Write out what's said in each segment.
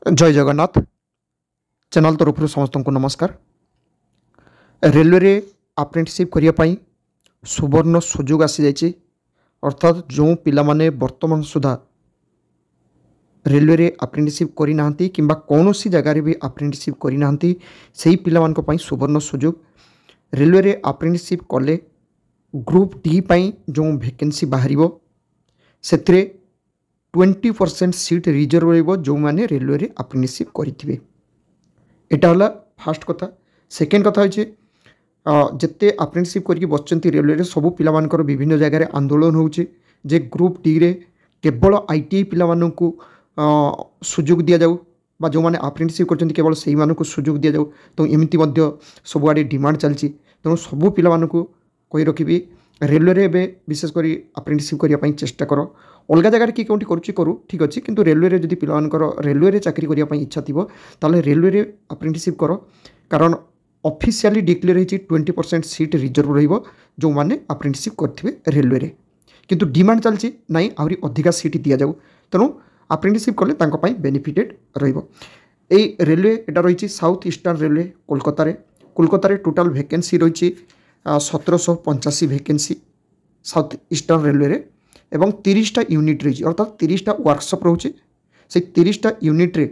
जय जगन्नाथ चैनल तरफ समस्त को नमस्कार। रेलवे रे अप्रेंटिसशिप करने सुवर्ण सुजोग आसी जाइए। अर्थात जो पिला माने वर्तमान सुधा रेलवे रे अप्रेंटिसशिप करना कि कौन सी जगार भी अप्रेंटिसशिप करना से पिला मानक पई सुवर्ण सुजोग। रेलवे रे अप्रेंटिसशिप कले ग्रुप डी पई जो वैकेंसी बाहर से 20% सीट रिजर्व रहिबो जो माने रेलवे रे अप्रेंटिसशिप करिथिबे। एटा होला फास्ट कथा। सेकेंड कथा होचे जिते अप्रेंटिसशिप करके बसचंती रेलवे रे सबु पिला मानकर विभिन्न जगह रे आंदोलन होचे जे ग्रुप डी रे केवल आईटीआई पिला मानकु सुजोग दिया जाऊ बा जो माने अप्रेंटिसशिप करचंती केवल सेही मानकु सुजोग दिया जाऊ। तो एमिति मध्य सबु आडे डिमांड चलची। तेणु सबु पिला मानकु कहि रखिबी रेलवे रे बे विशेष करी अप्रेंटिसशिप करिया पई चेष्टा करो। अलग जगह कि कौटी करुच्ची करू ठीक अच्छे किंतु रेलवे रे जदि पिलामानकर रेलवे रे चाकरी करिया पई इच्छा थिबो ताले रेलवे रे अप्रेंटिसशिप करो। कारण ऑफिशियली डिक्लेयर होईची 20% सीट रिजर्व रहिबो जो माने अप्रेंटिसशिप करथिबे रेलवे रे। किंतु डिमांड चलची नाही आहुरी अधिका सीट दिया जाऊ। तेणु अप्रेंटिसशिप कले तांको पई बेनिफिटेड रहिबो। एई रेलवे एटा रहिची साउथ ईस्टर्न रेलवे कोलकाता रे टोटल वैकेंसी रहिची 1785 वैकेंसी साउथ ईस्टर्न रेलवे रे एवं 30टा यूनिट रही अर्थात 30टा वर्कशॉप रोचे से 30टा यूनिट रे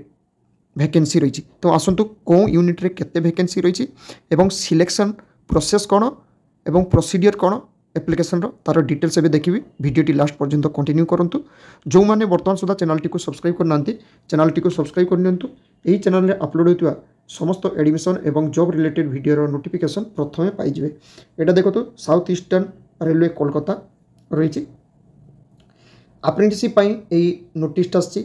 वैकेंसी रही। तो आसतु कौ यूनिट रे केते वैकेंसी रही एवं सिलेक्शन प्रोसेस कौन एवं प्रोसीडियर कौन एप्लिकेशन तार डिटेल्स भी देखिए। वीडियोटी लास्ट पर्यंत कंटिन्यू करंतु। जो माने वर्तमान सुधा चैनल टी को सब्सक्राइब करना चैनल टी को सब्सक्राइब कर नियंतु। एही चैनल रे अपलोड होता समस्त एडमिशन एवं जॉब रिलेटेड वीडियो नोटिफिकेशन प्रथमे पाइबे। एटा देखो साउथ ईस्टर्न रेलवे कोलकाता रही अप्रेंटिसशिप नोटिस आसी।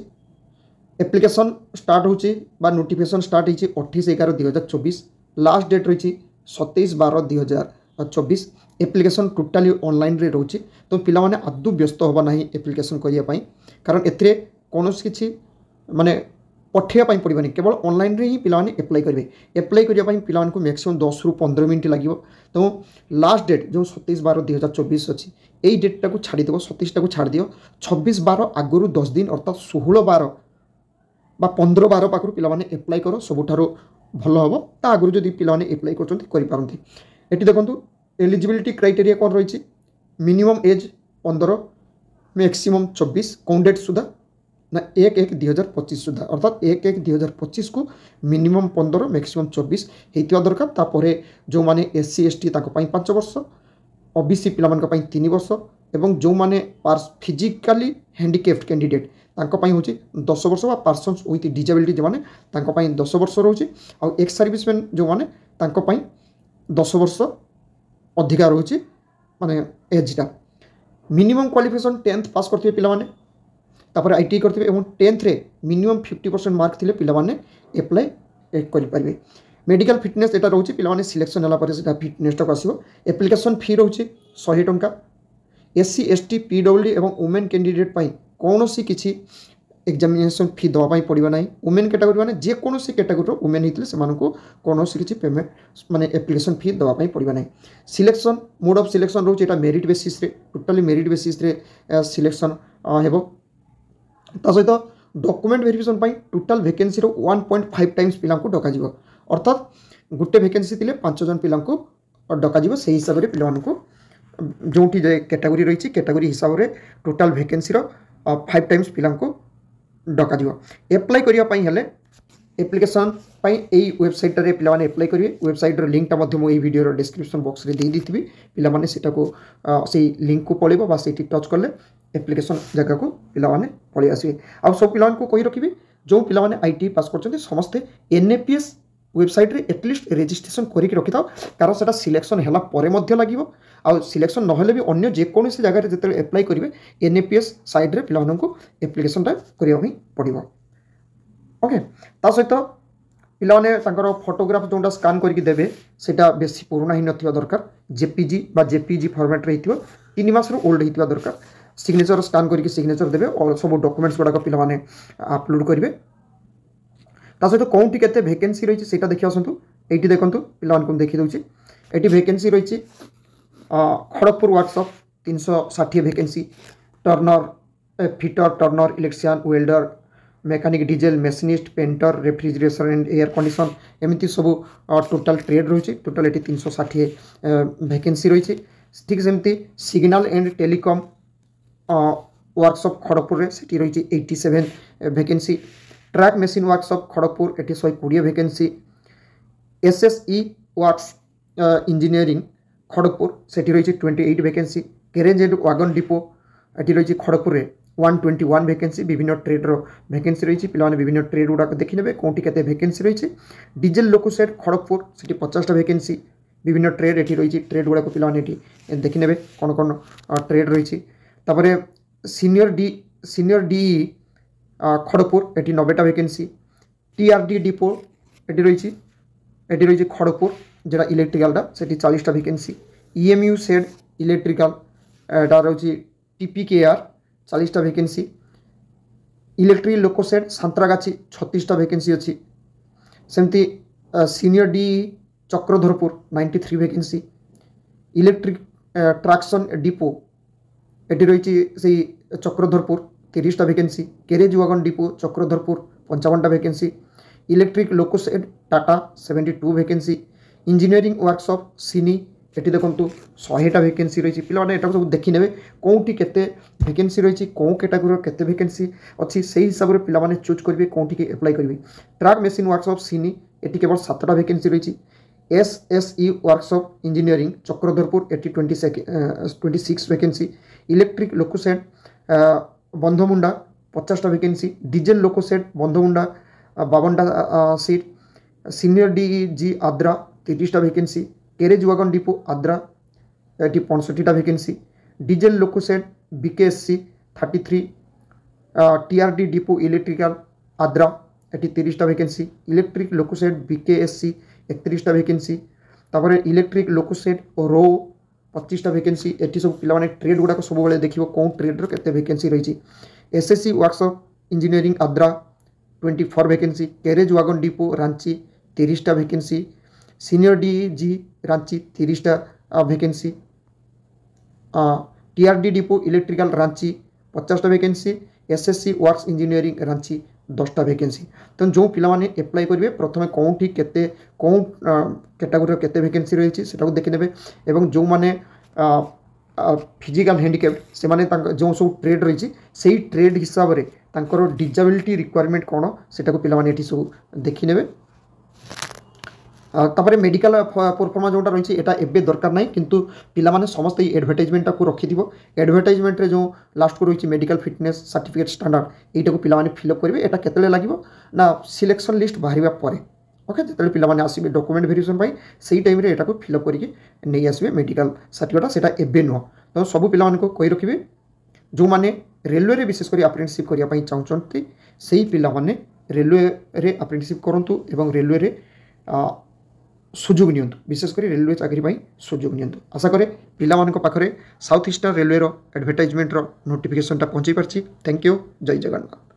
एप्लिकेशन स्टार्ट होची बा नोटिफिकेशन स्टार्ट होची 28/11/2024। लास्ट डेट रही 27/12/2024। एप्लिकेशन टोटाली ऑनलाइन रे रोचे। तो पिला माने आदु व्यस्त होबा नाही एप्लिकेशन करिया पई। कारण एथरे कोनोस किछि माने पठिया पई पड़िबनी केवल ऑनलाइन रे ही पिला माने अप्लाई करिवे। अप्लाई करिया पई पिला मानकु मैक्सिमम 10 रु 15 मिनिट लागिवो। तो लास्ट डेट जो 27/12/2024 अछि एई डेट टाको छाड़ी देबो 27 टाको छाड़ दियो। 26/12 आगुरु 10 दिन अर्थात 16/12 बा 15/12 पाखरु पिला माने अप्लाई करो सबुठारो भलो हबो। ता आगुरु जदि पिला माने अप्लाई करचंती करि पारंती। एटी देखंतु एलिजिबिलिटी क्राइटेरिया कोन रहिछि। मिनिमम एज 15 मैक्सिमम 24 कौन डेट सुधा ना 1/1/2025 सुधा अर्थात 1/1/2025 को मिनिमम 15 मैक्सिमम 24 हेतिवा दरकार। तापरे जो माने एससी एसटी ताको पई 5 वर्ष ओबीसी पिला मानक पई 3 वर्ष एवं जो माने फिजिकली हैंडिकैप्ड कैंडिडेट तांको पई होची 10 वर्ष बा पर्सन्स विथ डिसेबिलिटी जो माने तांको पई 10 वर्ष रहउची। आ एक्स सर्विसमैन जो माने तांको पई 10 वर्ष अधिकार रहउची माने एजटा। मिनिमम क्वालिफिकेशन 10th पास करथिबे पिला माने तापर आईटी करथिबे एवं 10th रे मिनिमम 50% मार्क थिले पिला माने अप्लाई करि पारिबे। मेडिकल फिटनेस एटा रहउची पिला माने सिलेक्शन होला परे सेटा फिटनेस टा आसीबो। एप्लिकेशन फी रहउची 100 टंका। एससी एसटी पीडब्ल्यूडी एवं वुमेन कैंडिडेट पई कोनोसी किछि एग्जामिनेशन फी दवा पई पड़िबा नाही। वुमेन कैटेगरी माने जे कोनोसी कैटेगरी रो वुमेन हितले सेमानको कोनोसी किछि पेमेंट माने एप्लिकेशन फी दवा पई पड़िबा नाही। Selection mode of selection रहउची Etah merit basis रे टोटली मेरिट बेसिस रे सिलेक्शन हेबो। ता सहित डॉक्यूमेंट वेरिफिकेशन पई टोटल वैकेंसी रो 1.5 टाइम्स पिला को डका जिवो। अर्थात गुटे वैकेंसी थिले 5 जन पिला को डका जिवो। सेही हिसाब रे पिला मानको जोटी कैटेगरी रही कैटेगरी हिसाब रे टोटल वैकेंसी रो 5 टाइम्स पिला को डका जिवो। अप्लाई करिया पई हेले एप्लिकेशन पई एई वेबसाइट रे पिला माने अप्लाई करिवे। वेबसाइट रो लिंक टा मध्य मो एई वीडियो रो डिस्क्रिप्शन बॉक्स रे देई दिथिबी। पिला माने सेटा को सेई लिंक को पळिबो बा सेठी टच करले एप्लिकेशन जगह को पिला माने पळि आसीबे। आ सब पिला को कहि रखिबी जो पिला माने आईटी पास करछन्ते समस्ते एनएपीएस वेबसाइट रे एटलिस्ट रजिस्ट्रेशन करिक रखि थाओ। कारण सेटा सिलेक्शन हैला परे मध्य लागिवो। आ सिलेक्शन नहले भी अन्य जे कोनोसी जगह रे जते अप्लाई करिवे एनएपीएस साइड रे पिला को एप्लिकेशन टा करिया होई पड़िबो। ओके ता सहित पिला माने तांकर फोटोग्राफ जोंडा स्कैन करके देबे सेटा बेसी पुराना ही नथिबा दरकार। जेपीजी बा जेपीजी फॉर्मेट रे हिथिबो 3 मास रो ओल्ड हिथिबा दरकार। सिग्नेचर स्कैन करके सिग्नेचर देबे और सब डॉक्यूमेंट्स गुडा को पिला माने अपलोड करिवे। ता सहित कोनटी केते वैकेंसी रही सेटा देखि आसंतु। एटी देखंतु पिला मानकु देखि दउची। एटी वैकेंसी रही Kharagpur workshop 360 vacancy. Turner fitter turner electrician welder mechanic diesel machinist painter refrigeration and air condition एमती सब टोटाल ट्रेड रही टोटाल ये 360 वैकेंसी रही ठीक सेमती signal and telecom workshop Kharagpur से रही 87 vacancy track machine workshop Kharagpur ये 120 vacancy SSE works engineering Kharagpur से रही 28 vacancy garage and wagon depot ये रही खड़गपुर 121 वैकेंसी विभिन्न ट्रेड्र वैकेंसी रही पे विभिन्न ट्रेड गुड़ाक देखने कौटी के वैकेंसी रही डीजेल लोकोसेट खड़गपुर से 50टा वैकेंसी विभिन्न ट्रेड ये रही ट्रेड गुड़ाक पे देखने कौन कौन ट्रेड रही सीनियर डी खड़गपुर ये 90टा वैकेंसी टीआरडी डिपो ये रही खड़गपुर जोड़ा इलेक्ट्रिकाल से 40टा वैकेंसी ईएमयू सेड इलेक्ट्रिकाल एटा रही टीपीकेआर 40टा वैकेंसी इलेक्ट्रिक लोकोसेट सांतरागाछी 36टा वैकेंसी अच्छी सेमती senior D Chakradharpur 93 vacancy electric traction depot ये रही से चक्रधरपुर 30टा vacancy garage wagon depot Chakradharpur 55टा vacancy electric loco shed Tata 72 vacancy engineering workshop Sini ये देखो 100टा वैकेंसी रही पे यहाँ सब देखने कौटी के वैकेंसी रही कौ कैटेगोरी के वैकेंसी अच्छी से हिसाब से पे चूज करेंगे कौटी के एप्लाई करेंगे ट्रैक मशीन वर्कशॉप सिनी ये केवल 7टा वैकेंसी रही एसएसई वर्कशॉप इंजीनियरिंग चक्रधरपुर ये 26 वैकेंसी इलेक्ट्रिक लोकोसेट बंधमुंडा 50टा वैकेंसी डीजेल लोकोसेट बंधमुंडा 52टा सीट सीनियर डीजी आद्रा 30टा vacancy garage wagon depot Adra ये 65टा vacancy diesel loco shed BKSC 33 TRD depot electrical Adra ये 30टा वैकेंसी इलेक्ट्रिक लोकोसेट बीकेएससी 31टा वैकेंसी तापर इलेक्ट्रिक लोकोसेट रो 25टा वैकेंसी ये सब पे ट्रेड गुड़ाक सब देखो कौन ट्रेड्र के वैकेंसी रही SSC workshop engineering Adra 24 vacancy garage wagon depot Ranchi 30टा वैकेंसी सीनियर डीजी रांची 30टा vacancy TRD depot electrical Ranchi 50टा vacancy SSC works engineering Ranchi 10टा वैकेंसी तो जो पिलाने एप्लाई करेंगे प्रथम कौटी के कौन कैटेगोरी के वैकेंसी रही है देखने एवं जो मैंने फिजिकल हैंडिकैप्ड से जो सब ट्रेड रही से ट्रेड हिसाब से डिजेबिलिटी रिक्वायरमेंट कौन से पे सब देखने तापर मेडिकल परफॉर्मेंस जोटा रही है एवं दरकार ना किंतु पिलाने समस्त एडवर्टाइजमेंट को रखि एडवर्टाइजमेंट जो लास्ट को रही मेडिकल फिटनेस सर्टिफिकेट स्टैंडर्ड यटा को पिलाने फिलअप करेंगे यहाँ केतले लगे ना सिलेक्शन लिस्ट बाहर पर ओके जो पे आसवे डॉक्यूमेंट वेरिफिकेशन से टाइम यहाँ फिलअप करके नहीं आसवे मेडिकल सर्टिफिकेट से एवं नुह तो सब पे कही रखिए जो मैंने रेलवे विशेषकर अप्रेंटिसशिप करने चाहते से पिलाने रेलवे अप्रेंटिसशिप करूँ एवं रेलवे सुजोग नियंतु विशेषकर रेलवे चाकरी सुजोग नियंतु आशा करे पिलामान पाखरे south eastern railway advertisement notification पहुँची पार्ची थैंक यू जय जगन्नाथ।